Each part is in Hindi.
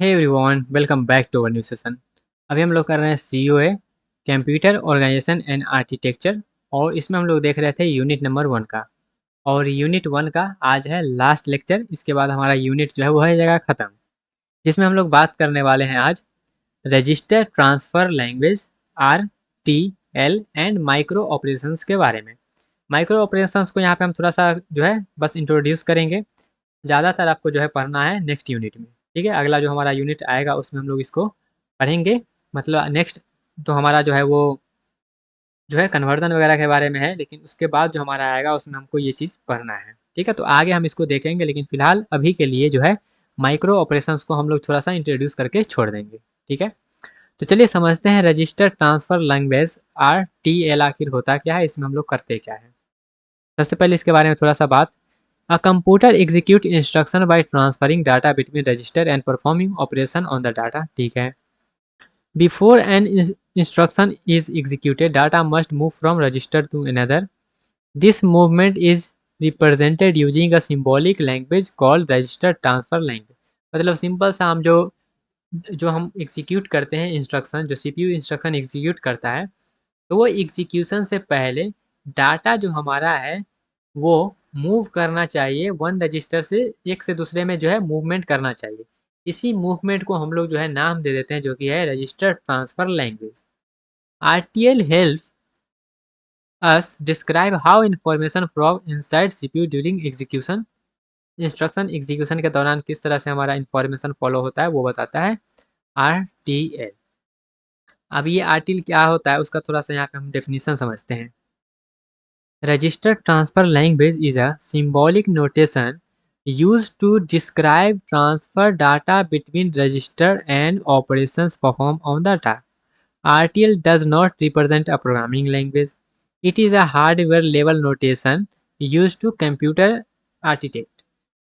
Hey everyone, welcome back to our new session. अभी हम लोग कर रहे हैं COA, computer organisation and architecture. और इसमें हम लोग देख रहे थे यूनिट नंबर 1 का। और यूनिट 1 का आज है लास्ट लेक्चर। इसके बाद हमारा यूनिट जो है वो हो जाएगा ख़त्म, जिसमें हम लोग बात करने वाले हैं आज register transfer language RTL and micro operations के बारे में। माइक्रो ऑपरेशंस को यहाँ पे हम थोड़ा सा जो है बस इंट्रोड्यूस करेंगे। ज़्यादातर आपको जो है पढ़ना है नेक्स्ट यूनिट में। ठीक है, अगला जो हमारा यूनिट आएगा उसमें हम लोग इसको पढ़ेंगे। मतलब नेक्स्ट तो हमारा जो है वो जो है कन्वर्जन वगैरह के बारे में है, लेकिन उसके बाद जो हमारा आएगा उसमें हमको ये चीज़ पढ़ना है। ठीक है, तो आगे हम इसको देखेंगे, लेकिन फिलहाल अभी के लिए जो है माइक्रो ऑपरेशंस को हम लोग थोड़ा सा इंट्रोड्यूस करके छोड़ देंगे। ठीक है, तो चलिए समझते हैं रजिस्टर ट्रांसफ़र लैंग्वेज RTL आखिर होता क्या है, इसमें हम लोग करते क्या है। सबसे पहले इसके बारे में थोड़ा सा बात। A computer execute instruction by transferring data between register and performing operation on the data। ठीक है, before an instruction is executed, data must move from register to another। This movement is represented using a symbolic language called register transfer language। मतलब सिंपल सा हम जो जो हम एग्जीक्यूट करते हैं इंस्ट्रक्शन, जो CPU इंस्ट्रक्शन एग्जीक्यूट करता है, तो वो एग्जीक्यूशन से पहले डाटा जो हमारा है वो मूव करना चाहिए, वन रजिस्टर से एक से दूसरे में जो है मूवमेंट करना चाहिए। इसी मूवमेंट को हम लोग जो है नाम दे देते हैं, जो कि है register transfer language. RTL help us describe how information from inside CPU during execution. Instruction execution के दौरान किस तरह से हमारा इंफॉर्मेशन फॉलो होता है वो बताता है RTL। अब ये RTL क्या होता है उसका थोड़ा सा यहाँ पे हम डेफिनेशन समझते हैं। Register transfer language is a symbolic notation used to describe transfer data between register and operations performed on data. RTL does not represent a programming language. It is a hardware level notation used to computer architect।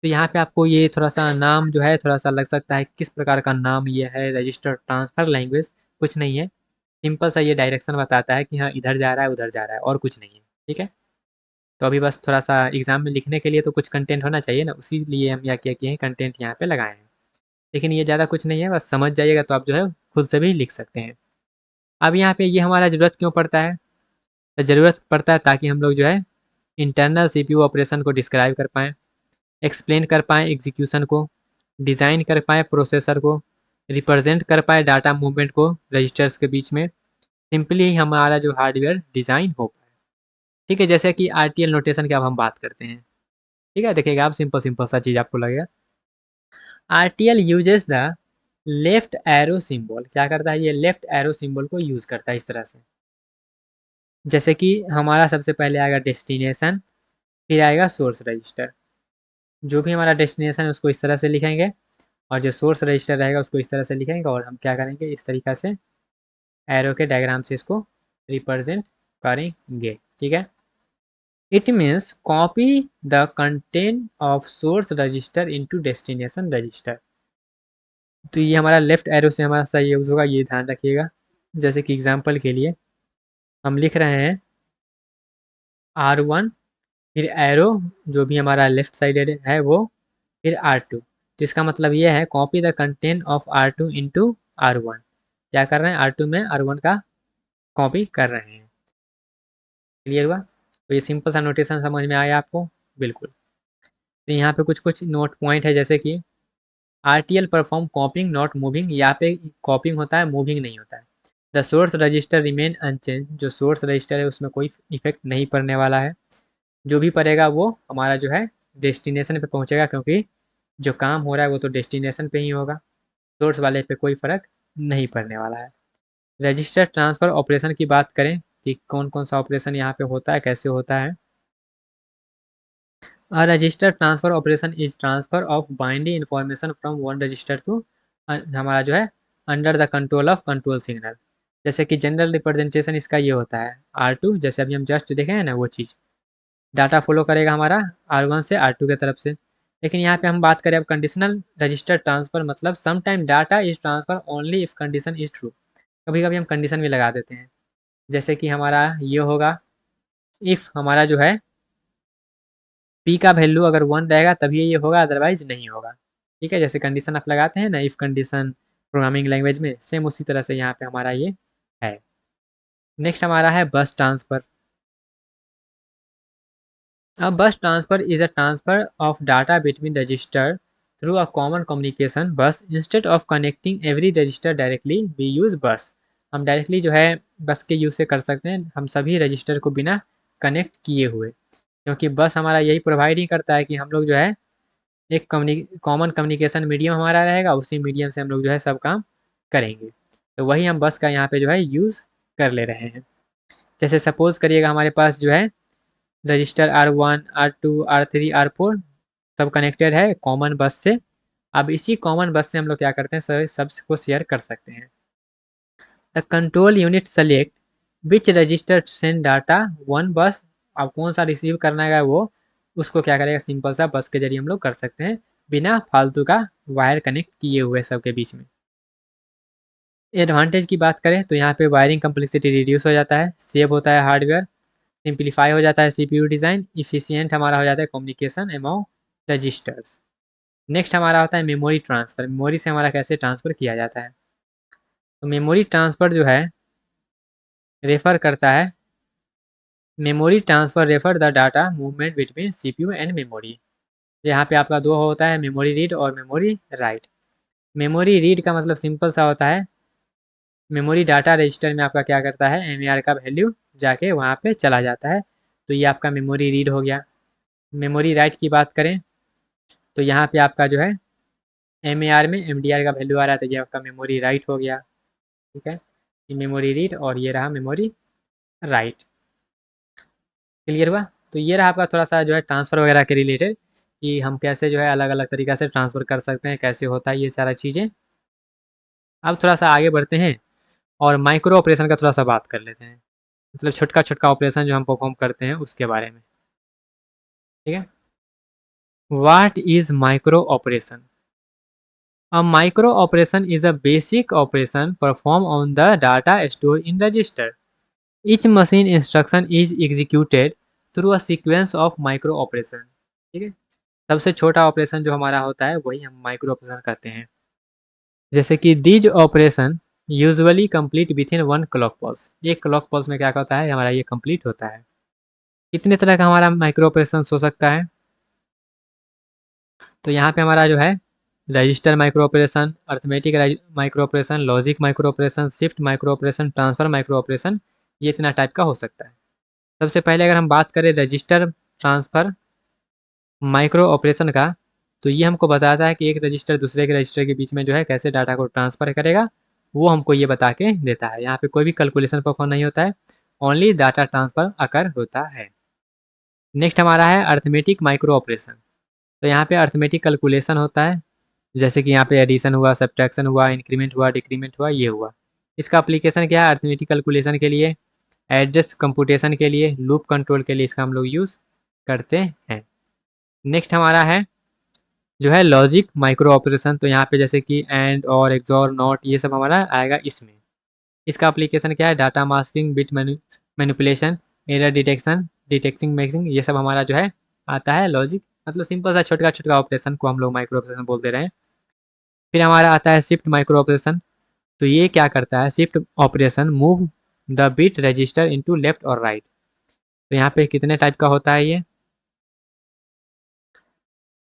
तो यहाँ पे आपको ये थोड़ा सा नाम जो है थोड़ा सा लग सकता है किस प्रकार का नाम ये है रजिस्टर ट्रांसफर लैंग्वेज। कुछ नहीं है, सिंपल सा ये डायरेक्शन बताता है कि हाँ इधर जा रहा है उधर जा रहा है, और कुछ नहीं है। ठीक है, तो अभी बस थोड़ा सा एग्जाम में लिखने के लिए तो कुछ कंटेंट होना चाहिए ना, उसी लिए हम यहाँ क्या किए हैं कंटेंट यहाँ पे लगाए हैं। लेकिन ये ज़्यादा कुछ नहीं है, बस समझ जाइएगा तो आप जो है खुद से भी लिख सकते हैं। अब यहाँ पे ये हमारा ज़रूरत क्यों पड़ता है, तो ज़रूरत पड़ता है ताकि हम लोग जो है इंटरनल CPU ऑपरेशन को डिस्क्राइब कर पाएँ, एक्सप्लेन कर पाएँ एग्जीक्यूशन को, डिज़ाइन कर पाएँ प्रोसेसर को, रिप्रेजेंट कर पाएँ डाटा मूवमेंट को रजिस्टर्स के बीच में। सिंपली हमारा जो हार्डवेयर डिज़ाइन हो पाए। ठीक है, जैसे कि RTL नोटेशन की अब हम बात करते हैं। ठीक है, देखिएगा आप सिंपल सिंपल सा चीज़ आपको लगेगा। RTL uses the left arrow symbol. क्या करता है, ये लेफ्ट एरो सिंबल को यूज़ करता है इस तरह से। जैसे कि हमारा सबसे पहले आएगा डेस्टिनेशन, फिर आएगा सोर्स रजिस्टर। जो भी हमारा डेस्टिनेशन है उसको इस तरह से लिखेंगे, और जो सोर्स रजिस्टर रहेगा उसको इस तरह से लिखेंगे, और हम क्या करेंगे इस तरीक़ा से एरो के डायग्राम से इसको रिप्रेजेंट करेंगे। ठीक है, it means copy the content of source register into destination register. तो ये हमारा लेफ्ट एरो से हमारा सही यूज़ होगा, ये ध्यान रखिएगा। जैसे कि एग्जांपल के लिए हम लिख रहे हैं R1, फिर एरो जो भी हमारा लेफ्ट साइड है वो, फिर R2। तो इसका मतलब ये है copy the content of R2 into R1। क्या कर रहे हैं, R2 में R1 का कॉपी कर रहे हैं। क्लियर हुआ, तो ये सिंपल सा नोटेशन समझ में आया आपको। बिल्कुल, तो यहाँ पे कुछ कुछ नोट पॉइंट है, जैसे कि RTL perform copying not moving. यहाँ पे कॉपिंग होता है, मूविंग नहीं होता है। The source register remain unchanged. जो सोर्स रजिस्टर है उसमें कोई इफेक्ट नहीं पड़ने वाला है। जो भी पड़ेगा वो हमारा जो है डेस्टिनेशन पे पहुंचेगा, क्योंकि जो काम हो रहा है वो तो डेस्टिनेशन पे ही होगा, सोर्स वाले पे कोई फ़र्क नहीं पड़ने वाला है। रजिस्टर ट्रांसफ़र ऑपरेशन की बात करें कि कौन कौन सा ऑपरेशन यहाँ पे होता है, कैसे होता है। A register transfer operation is transfer of binary information from one register to हमारा जो है under the control of control signal. जैसे कि जनरल रिप्रेजेंटेशन इसका ये होता है R2, जैसे अभी हम जस्ट देखे हैं ना वो चीज़। डाटा फॉलो करेगा हमारा R1 से R2 की तरफ से। लेकिन यहाँ पे हम बात करें अब कंडीशनल रजिस्टर ट्रांसफ़र, मतलब some time data is transfer only if condition is true. कभी कभी हम कंडीशन भी लगा देते हैं, जैसे कि हमारा ये होगा इफ़ हमारा जो है P का वैल्यू अगर 1 रहेगा तभी ये होगा, अदरवाइज नहीं होगा। ठीक है, जैसे कंडीशन आप लगाते हैं ना इफ कंडीशन प्रोग्रामिंग लैंग्वेज में, सेम उसी तरह से यहाँ पे हमारा ये है। नेक्स्ट हमारा है बस ट्रांसफर। अब bus transfer is a transfer of data between register through a common communication bus instead of connecting every register directly we use bus. हम डायरेक्टली जो है बस के यूज से कर सकते हैं, हम सभी रजिस्टर को बिना कनेक्ट किए हुए, क्योंकि बस हमारा यही प्रोवाइड ही करता है कि हम लोग जो है एक कॉमन कम्युनिकेशन मीडियम हमारा रहेगा, उसी मीडियम से हम लोग जो है सब काम करेंगे। तो वही हम बस का यहाँ पे जो है यूज़ कर ले रहे हैं। जैसे सपोज करिएगा हमारे पास जो है register R1 R2 R3 R4 सब कनेक्टेड है कॉमन बस से। अब इसी कॉमन बस से हम लोग क्या करते हैं, सब को शेयर कर सकते हैं। The control unit select which register send data one बस। अब कौन सा रिसीव करना है वो उसको क्या करेगा, सिंपल सा बस के जरिए हम लोग कर सकते हैं बिना फालतू का वायर कनेक्ट किए हुए सबके बीच में। एडवांटेज की बात करें तो यहाँ पे वायरिंग कम्प्लेक्सिटी रिड्यूस हो जाता है, सेव होता है हार्डवेयर, सिंप्लीफाई हो जाता है सीपीयू डिज़ाइन, इफिशियंट हमारा हो जाता है कम्युनिकेशन एमॉन्ग रजिस्टर्स। नेक्स्ट हमारा होता है मेमोरी ट्रांसफ़र। मेमोरी से हमारा कैसे ट्रांसफ़र किया जाता है, तो मेमोरी ट्रांसफ़र जो है रेफ़र करता है, memory transfer refer the data movement between CPU and memory. यहाँ पे आपका दो होता है, मेमोरी रीड और मेमोरी राइट। मेमोरी रीड का मतलब सिंपल सा होता है, मेमोरी डाटा रजिस्टर में आपका क्या करता है, एम का वैल्यू जाके वहाँ पे चला जाता है, तो ये आपका मेमोरी रीड हो गया। मेमोरी राइट की बात करें तो यहाँ पे आपका जो है एम में एम का वैल्यू आ रहा है, तो ये आपका मेमोरी राइट हो गया। ठीक है, ये मेमोरी रीड और ये रहा मेमोरी राइट। क्लियर हुआ। तो ये रहा आपका थोड़ा सा जो है ट्रांसफ़र वगैरह के रिलेटेड, कि हम कैसे जो है अलग अलग तरीक़ा से ट्रांसफ़र कर सकते हैं, कैसे होता है ये सारा चीज़ें। अब थोड़ा सा आगे बढ़ते हैं और माइक्रो ऑपरेशन का थोड़ा सा बात कर लेते हैं, मतलब छोटका छोटका ऑपरेशन जो हम परफॉर्म करते हैं उसके बारे में। ठीक है, what is micro operation? A micro operation is a basic operation performed on the data stored in register. Each machine instruction is executed through a sequence of micro operation. ठीक है, सबसे छोटा ऑपरेशन जो हमारा होता है वही हम माइक्रो ऑपरेशन कहते हैं। जैसे कि these operation usually complete with in one clock pulse. एक क्लॉक पल्स में क्या होता है हमारा ये कंप्लीट होता है। कितने तरह का हमारा माइक्रो ऑपरेशन हो सकता है, तो यहाँ पे हमारा जो है register micro operation, arithmetic micro operation, logic micro operation, shift micro operation, transfer micro operation, ये इतना टाइप का हो सकता है। सबसे पहले अगर हम बात करें रजिस्टर ट्रांसफर माइक्रो ऑपरेशन का, तो ये हमको बताता है कि एक रजिस्टर दूसरे के रजिस्टर के बीच में जो है कैसे डाटा को ट्रांसफ़र करेगा, वो हमको ये बता के देता है। यहाँ पे कोई भी कैलकुलेशन परफॉर्म नहीं होता है, ओनली डाटा ट्रांसफ़र अकर होता है। नेक्स्ट हमारा है अर्थमेटिक माइक्रो ऑपरेशन। तो यहाँ पे अर्थमेटिक कैलकुलेशन होता है, जैसे कि यहाँ पे एडिशन हुआ, सब्ट्रैक्शन हुआ, इंक्रीमेंट हुआ, डिक्रीमेंट हुआ, ये हुआ। इसका एप्लीकेशन क्या है, अर्थमेटिक कैलकुलेशन के लिए, एड्रेस कंप्यूटेशन के लिए, लूप कंट्रोल के लिए इसका हम लोग यूज़ करते हैं। नेक्स्ट हमारा है जो है लॉजिक माइक्रो ऑपरेशन। तो यहाँ पे जैसे कि एंड और एक्सॉर नॉट ये सब हमारा आएगा इसमें। इसका एप्लीकेशन क्या है, data masking, bit manipulation, error detection, detecting maxing, ये सब हमारा जो है आता है लॉजिक, मतलब सिंपल सा छोटा छोटा ऑपरेशन को हम लोग माइक्रो ऑपरेशन बोल दे रहे हैं। फिर हमारा आता है शिफ्ट माइक्रो ऑपरेशन। तो ये क्या करता है, shift operation move the bit register into left और राइट। तो यहाँ पे कितने टाइप का होता है ये,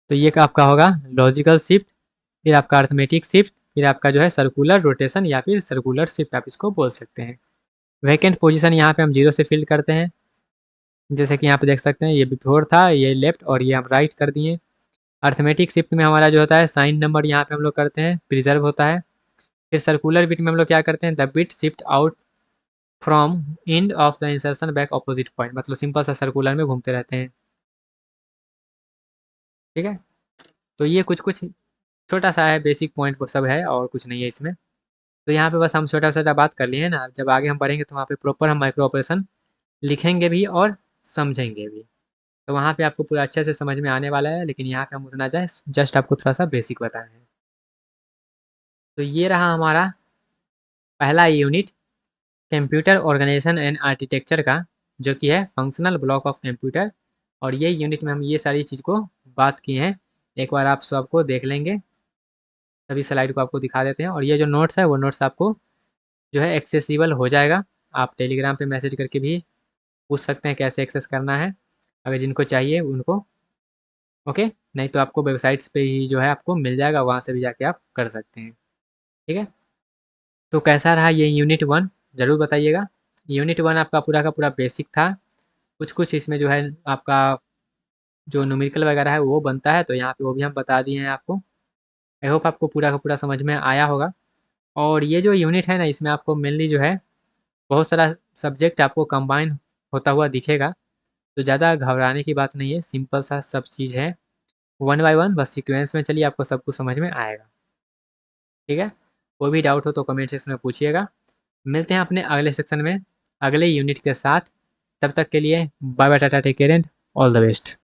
तो ये आपका होगा लॉजिकल शिफ्ट, फिर आपका अर्थमेटिक शिफ्ट, फिर आपका जो है सर्कुलर रोटेशन या फिर सर्कुलर शिफ्ट आप इसको बोल सकते हैं। वैकेंट पोजीशन यहाँ पे हम 0 से फिल करते हैं, जैसे कि यहाँ पे देख सकते हैं ये बिफोर था, ये लेफ्ट और ये हम राइट कर दिए। अर्थमेटिक शिफ्ट में हमारा जो होता है साइन नंबर यहाँ पे हम लोग करते हैं, प्रिजर्व होता है। फिर सर्कुलर बिट में हम लोग क्या करते हैं, the bit shift out from end of the insertion back opposite point, मतलब सिंपल सा सर्कुलर में घूमते रहते हैं। ठीक है, तो ये कुछ कुछ छोटा सा है, बेसिक पॉइंट वो सब है और कुछ नहीं है इसमें। तो यहाँ पे बस हम छोटा छोटा बात कर लिए हैं ना, जब आगे हम बढ़ेंगे तो वहाँ पे प्रॉपर हम माइक्रो ऑपरेशन लिखेंगे भी और समझेंगे भी, तो वहाँ पे आपको पूरा अच्छे से समझ में आने वाला है। लेकिन यहाँ पे हम उतना जाए, जस्ट आपको थोड़ा सा बेसिक बताए हैं। तो ये रहा हमारा पहला unit computer organisation and architecture का, जो कि है फंक्शनल ब्लॉक ऑफ कंप्यूटर। और ये यूनिट में हम ये सारी चीज़ को बात किए हैं, एक बार आप सबको देख लेंगे। सभी स्लाइड को आपको दिखा देते हैं। और ये जो नोट्स है वो नोट्स आपको जो है एक्सेसिबल हो जाएगा। आप टेलीग्राम पे मैसेज करके भी पूछ सकते हैं कैसे एक्सेस करना है, अगर जिनको चाहिए उनको। ओके, नहीं तो आपको वेबसाइट्स पे ही जो है आपको मिल जाएगा, वहाँ से भी जाके आप कर सकते हैं। ठीक है, तो कैसा रहा ये यूनिट 1 ज़रूर बताइएगा। यूनिट 1 आपका पूरा का पूरा बेसिक था। कुछ कुछ इसमें जो है आपका जो न्यूमेरिकल वगैरह है वो बनता है, तो यहाँ पे वो भी हम बता दिए हैं आपको। आई होप आपको पूरा का पूरा समझ में आया होगा। और ये जो यूनिट है ना, इसमें आपको मेनली जो है बहुत सारा सब्जेक्ट आपको कंबाइन होता हुआ दिखेगा। तो ज़्यादा घबराने की बात नहीं है, सिंपल सा सब चीज़ है। वन बाय वन बस सीक्वेंस में चलिए, आपको सब कुछ समझ में आएगा। ठीक है, कोई भी डाउट हो तो कमेंट सेक्शन में पूछिएगा। मिलते हैं अपने अगले सेक्शन में अगले यूनिट के साथ। तब तक के लिए bye bye, tata, take care and all the best.